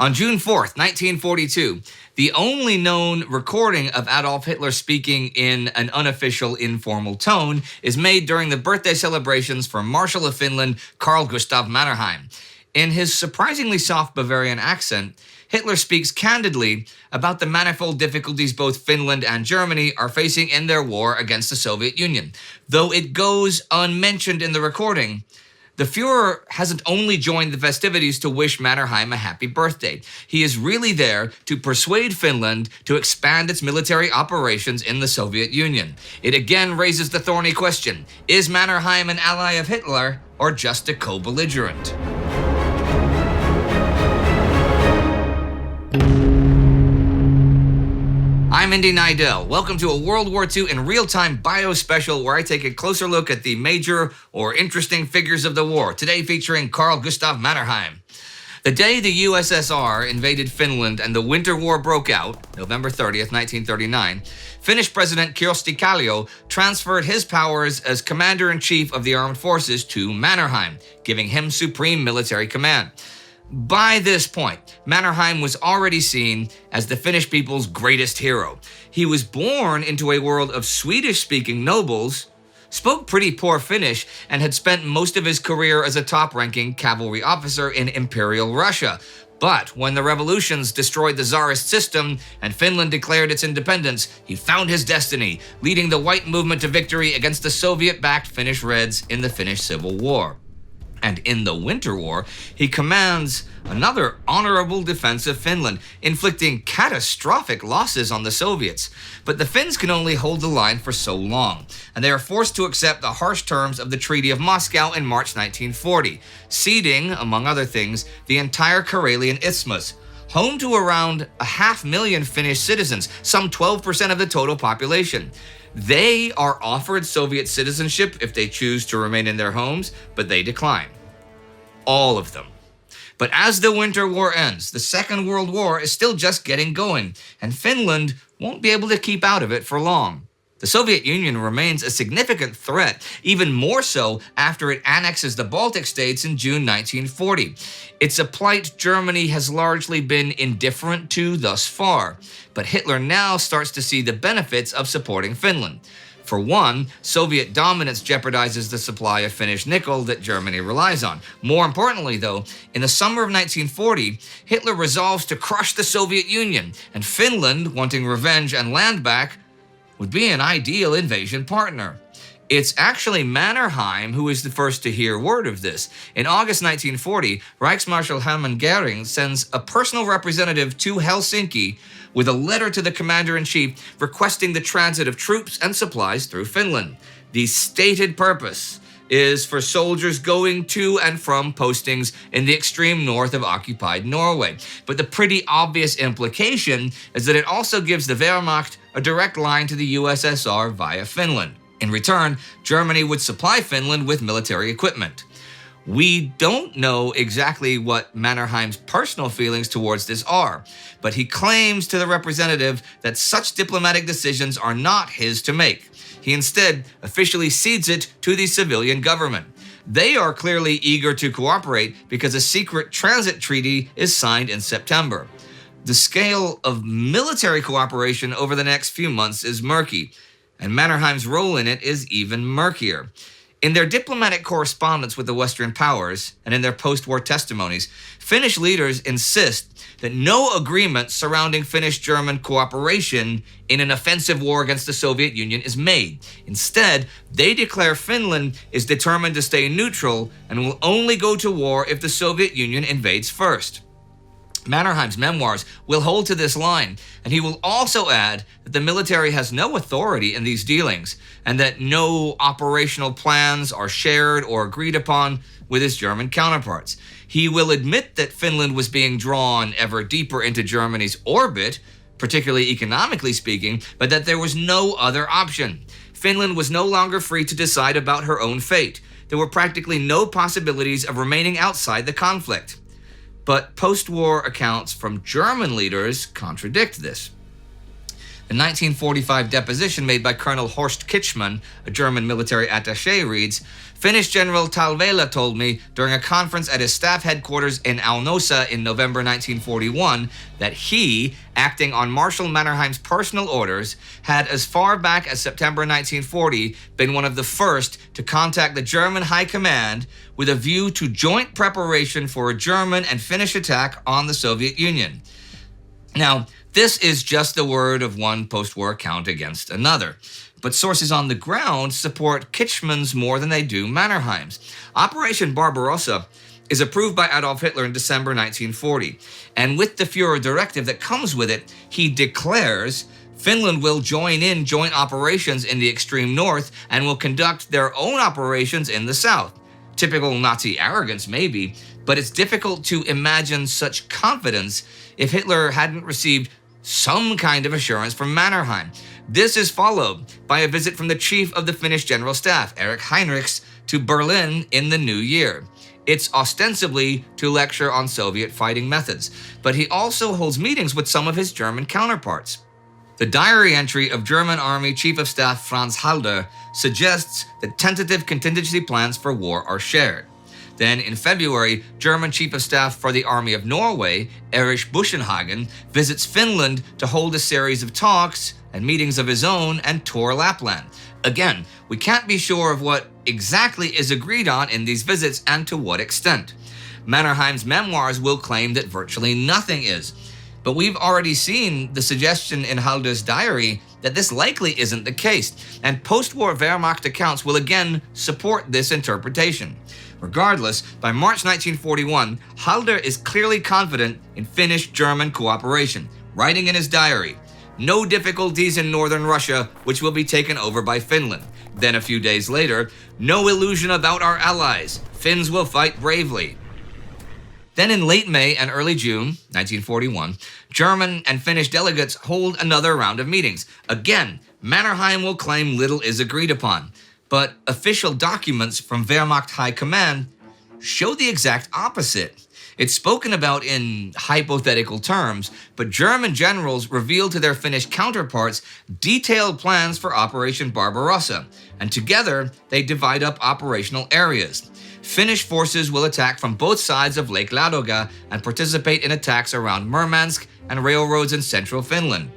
On June 4th, 1942, the only known recording of Adolf Hitler speaking in an unofficial informal tone is made during the birthday celebrations for Marshal of Finland, Carl Gustaf Mannerheim. In his surprisingly soft Bavarian accent, Hitler speaks candidly about the manifold difficulties both Finland and Germany are facing in their war against the Soviet Union. Though it goes unmentioned in the recording, the Führer hasn't only joined the festivities to wish Mannerheim a happy birthday. He is really there to persuade Finland to expand its military operations in the Soviet Union. It again raises the thorny question, is Mannerheim an ally of Hitler or just a co-belligerent? I'm Indy Neidell. Welcome to a World War II in real-time bio special where I take a closer look at the major or interesting figures of the war, today featuring Carl Gustaf Mannerheim. The day the USSR invaded Finland and the Winter War broke out, November 30th, 1939, Finnish President Kyhle transferred his powers as Commander-in-Chief of the Armed Forces to Mannerheim, giving him supreme military command. By this point, Mannerheim was already seen as the Finnish people's greatest hero. He was born into a world of Swedish-speaking nobles, spoke pretty poor Finnish, and had spent most of his career as a top-ranking cavalry officer in Imperial Russia. But when the revolutions destroyed the Tsarist system and Finland declared its independence, he found his destiny, leading the white movement to victory against the Soviet-backed Finnish Reds in the Finnish Civil War. And in the Winter War, he commands another honorable defense of Finland, inflicting catastrophic losses on the Soviets. But the Finns can only hold the line for so long, and they are forced to accept the harsh terms of the Treaty of Moscow in March 1940, ceding, among other things, the entire Karelian Isthmus, home to around 500,000 Finnish citizens, some 12% of the total population. They are offered Soviet citizenship if they choose to remain in their homes, but they decline. All of them. But as the Winter War ends, the Second World War is still just getting going, and Finland won't be able to keep out of it for long. The Soviet Union remains a significant threat, even more so after it annexes the Baltic states in June 1940. It's a plight Germany has largely been indifferent to thus far, but Hitler now starts to see the benefits of supporting Finland. For one, Soviet dominance jeopardizes the supply of Finnish nickel that Germany relies on. More importantly, though, in the summer of 1940, Hitler resolves to crush the Soviet Union, and Finland, wanting revenge and land back, would be an ideal invasion partner. It's actually Mannerheim who is the first to hear word of this. In August 1940, Reichsmarschall Hermann Göring sends a personal representative to Helsinki with a letter to the commander-in-chief requesting the transit of troops and supplies through Finland. The stated purpose is for soldiers going to and from postings in the extreme north of occupied Norway. But the pretty obvious implication is that it also gives the Wehrmacht a direct line to the USSR via Finland. In return, Germany would supply Finland with military equipment. We don't know exactly what Mannerheim's personal feelings towards this are, but he claims to the representative that such diplomatic decisions are not his to make. He instead officially cedes it to the civilian government. They are clearly eager to cooperate because a secret transit treaty is signed in September. The scale of military cooperation over the next few months is murky, and Mannerheim's role in it is even murkier. In their diplomatic correspondence with the Western powers and in their post-war testimonies, Finnish leaders insist that no agreement surrounding Finnish-German cooperation in an offensive war against the Soviet Union is made. Instead, they declare Finland is determined to stay neutral and will only go to war if the Soviet Union invades first. Mannerheim's memoirs will hold to this line, and he will also add that the military has no authority in these dealings, and that no operational plans are shared or agreed upon with his German counterparts. He will admit that Finland was being drawn ever deeper into Germany's orbit, particularly economically speaking, but that there was no other option. Finland was no longer free to decide about her own fate. There were practically no possibilities of remaining outside the conflict. But post-war accounts from German leaders contradict this. The 1945 deposition made by Colonel Horst Kitschmann, a German military attaché, reads, Finnish General Talvela told me during a conference at his staff headquarters in Aunosa in November 1941 that he, acting on Marshal Mannerheim's personal orders, had as far back as September 1940 been one of the first to contact the German High Command with a view to joint preparation for a German and Finnish attack on the Soviet Union. Now, this is just the word of one post-war account against another. But sources on the ground support Kitschmann's more than they do Mannerheim's. Operation Barbarossa is approved by Adolf Hitler in December 1940. And with the Führer directive that comes with it, he declares Finland will join in joint operations in the extreme north and will conduct their own operations in the south. Typical Nazi arrogance, maybe, but it's difficult to imagine such confidence if Hitler hadn't received some kind of assurance from Mannerheim. This is followed by a visit from the chief of the Finnish General Staff, Erich Heinrichs, to Berlin in the new year. It's ostensibly to lecture on Soviet fighting methods, but he also holds meetings with some of his German counterparts. The diary entry of German Army Chief of Staff Franz Halder suggests that tentative contingency plans for war are shared. Then, in February, German Chief of Staff for the Army of Norway, Erich Buschenhagen, visits Finland to hold a series of talks and meetings of his own and tour Lapland. Again, we can't be sure of what exactly is agreed on in these visits and to what extent. Mannerheim's memoirs will claim that virtually nothing is. But we've already seen the suggestion in Halder's diary that this likely isn't the case, and post-war Wehrmacht accounts will again support this interpretation. Regardless, by March 1941, Halder is clearly confident in Finnish-German cooperation, writing in his diary, "No difficulties in northern Russia, which will be taken over by Finland." Then a few days later, "No illusion about our allies. Finns will fight bravely." Then in late May and early June 1941, German and Finnish delegates hold another round of meetings. Again, Mannerheim will claim little is agreed upon. But official documents from Wehrmacht High Command show the exact opposite. It's spoken about in hypothetical terms, but German generals reveal to their Finnish counterparts detailed plans for Operation Barbarossa, and together they divide up operational areas. Finnish forces will attack from both sides of Lake Ladoga and participate in attacks around Murmansk and railroads in central Finland.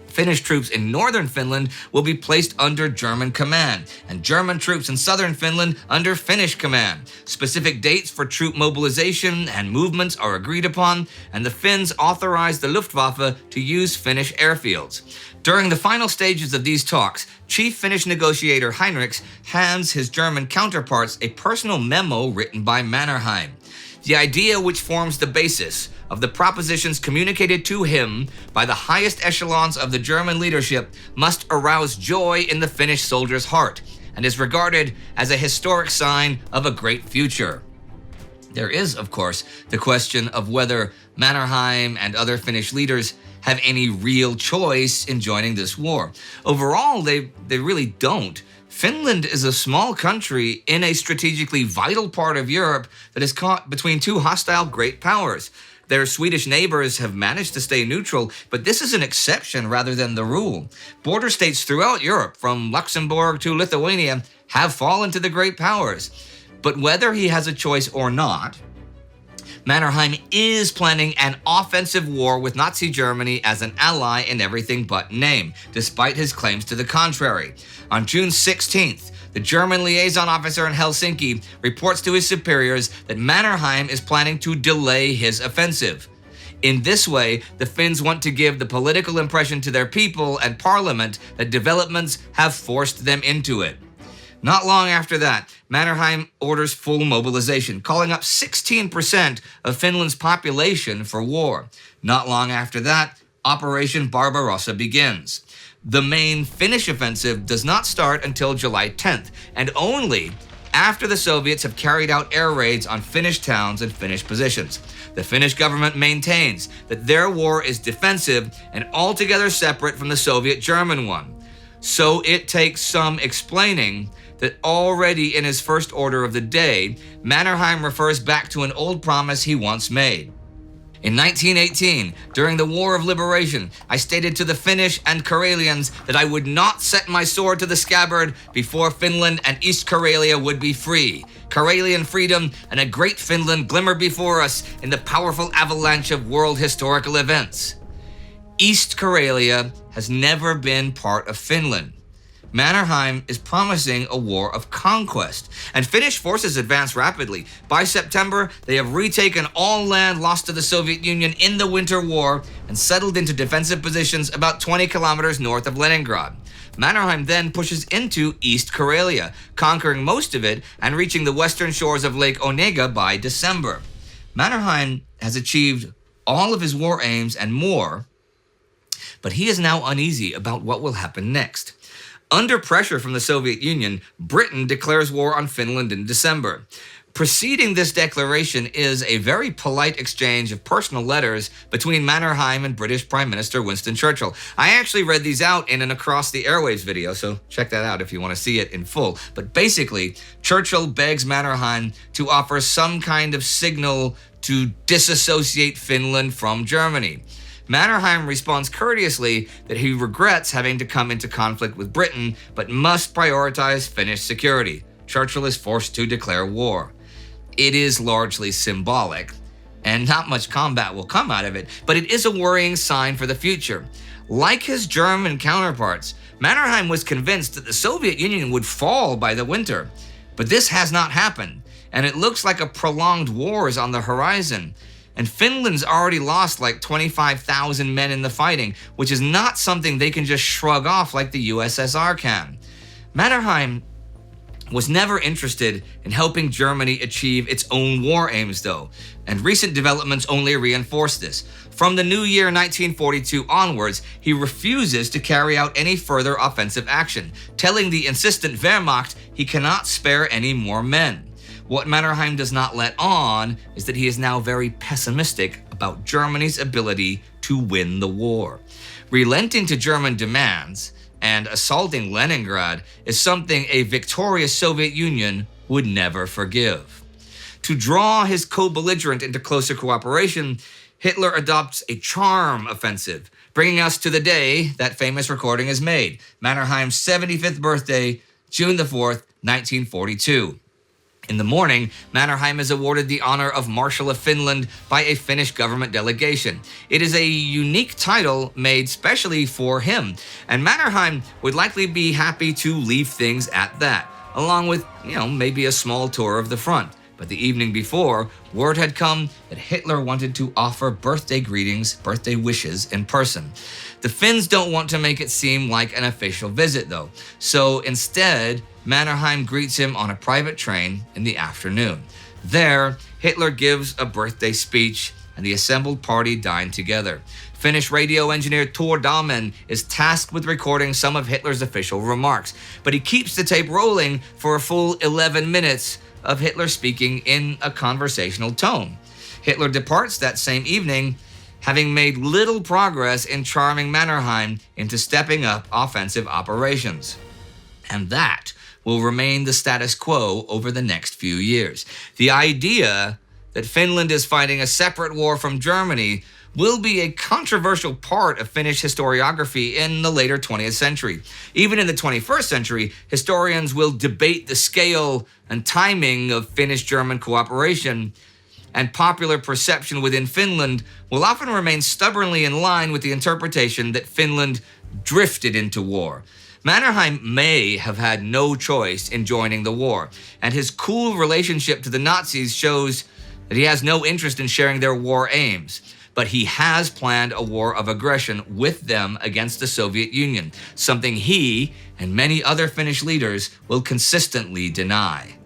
Finnish troops in northern Finland will be placed under German command, and German troops in southern Finland under Finnish command. Specific dates for troop mobilization and movements are agreed upon, and the Finns authorize the Luftwaffe to use Finnish airfields. During the final stages of these talks, Chief Finnish negotiator Heinrichs hands his German counterparts a personal memo written by Mannerheim. The idea which forms the basis of the propositions communicated to him by the highest echelons of the German leadership must arouse joy in the Finnish soldier's heart and is regarded as a historic sign of a great future. There is, of course, the question of whether Mannerheim and other Finnish leaders have any real choice in joining this war. Overall, they really don't. Finland is a small country in a strategically vital part of Europe that is caught between two hostile great powers. Their Swedish neighbors have managed to stay neutral, but this is an exception rather than the rule. Border states throughout Europe, from Luxembourg to Lithuania, have fallen to the great powers. But whether he has a choice or not, Mannerheim is planning an offensive war with Nazi Germany as an ally in everything but name, despite his claims to the contrary. On June 16th, the German liaison officer in Helsinki reports to his superiors that Mannerheim is planning to delay his offensive. In this way, the Finns want to give the political impression to their people and parliament that developments have forced them into it. Not long after that, Mannerheim orders full mobilization, calling up 16% of Finland's population for war. Not long after that, Operation Barbarossa begins. The main Finnish offensive does not start until July 10th, and only after the Soviets have carried out air raids on Finnish towns and Finnish positions. The Finnish government maintains that their war is defensive and altogether separate from the Soviet-German one. So it takes some explaining that already in his first order of the day, Mannerheim refers back to an old promise he once made. In 1918, during the War of Liberation, I stated to the Finnish and Karelians that I would not set my sword to the scabbard before Finland and East Karelia would be free. Karelian freedom and a great Finland glimmer before us in the powerful avalanche of world historical events. East Karelia has never been part of Finland. Mannerheim is promising a war of conquest, and Finnish forces advance rapidly. By September, they have retaken all land lost to the Soviet Union in the Winter War and settled into defensive positions about 20 kilometers north of Leningrad. Mannerheim then pushes into East Karelia, conquering most of it and reaching the western shores of Lake Onega by December. Mannerheim has achieved all of his war aims and more, but he is now uneasy about what will happen next. Under pressure from the Soviet Union, Britain declares war on Finland in December. Preceding this declaration is a very polite exchange of personal letters between Mannerheim and British Prime Minister Winston Churchill. I actually read these out in an Across the Airwaves video, so check that out if you want to see it in full. But basically, Churchill begs Mannerheim to offer some kind of signal to disassociate Finland from Germany. Mannerheim responds courteously that he regrets having to come into conflict with Britain, but must prioritize Finnish security. Churchill is forced to declare war. It is largely symbolic, and not much combat will come out of it, but it is a worrying sign for the future. Like his German counterparts, Mannerheim was convinced that the Soviet Union would fall by the winter, but this has not happened, and it looks like a prolonged war is on the horizon. And Finland's already lost like 25,000 men in the fighting, which is not something they can just shrug off like the USSR can. Mannerheim was never interested in helping Germany achieve its own war aims, though, and recent developments only reinforce this. From the new year 1942 onwards, he refuses to carry out any further offensive action, telling the insistent Wehrmacht he cannot spare any more men. What Mannerheim does not let on is that he is now very pessimistic about Germany's ability to win the war. Relenting to German demands and assaulting Leningrad is something a victorious Soviet Union would never forgive. To draw his co-belligerent into closer cooperation, Hitler adopts a charm offensive, bringing us to the day that famous recording is made, Mannerheim's 75th birthday, June the 4th, 1942. In the morning, Mannerheim is awarded the honor of Marshal of Finland by a Finnish government delegation. It is a unique title made specially for him, and Mannerheim would likely be happy to leave things at that, along with, maybe a small tour of the front. But the evening before, word had come that Hitler wanted to offer birthday greetings, birthday wishes in person. The Finns don't want to make it seem like an official visit, though. So instead, Mannerheim greets him on a private train in the afternoon. There, Hitler gives a birthday speech, and the assembled party dine together. Finnish radio engineer Tor Dahlman is tasked with recording some of Hitler's official remarks, but he keeps the tape rolling for a full 11 minutes of Hitler speaking in a conversational tone. Hitler departs that same evening, having made little progress in charming Mannerheim into stepping up offensive operations. And that will remain the status quo over the next few years. The idea that Finland is fighting a separate war from Germany will be a controversial part of Finnish historiography in the later 20th century. Even in the 21st century, historians will debate the scale and timing of Finnish-German cooperation, and popular perception within Finland will often remain stubbornly in line with the interpretation that Finland drifted into war. Mannerheim may have had no choice in joining the war, and his cool relationship to the Nazis shows that he has no interest in sharing their war aims. But he has planned a war of aggression with them against the Soviet Union, something he and many other Finnish leaders will consistently deny.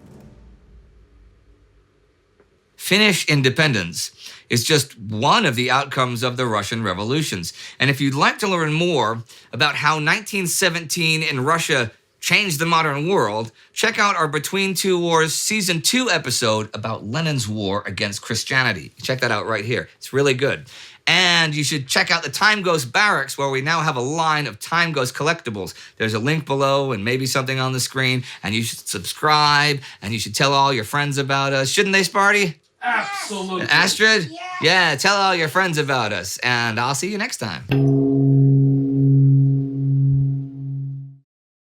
Finnish independence is just one of the outcomes of the Russian revolutions. And if you'd like to learn more about how 1917 in Russia changed the modern world, check out our Between Two Wars Season 2 episode about Lenin's war against Christianity. Check that out right here. It's really good. And you should check out the Time Ghost Barracks, where we now have a line of Time Ghost collectibles. There's a link below and maybe something on the screen. And you should subscribe, and you should tell all your friends about us. Shouldn't they, Sparty? Absolutely. Astrid? Yeah. Yeah, tell all your friends about us, and I'll see you next time.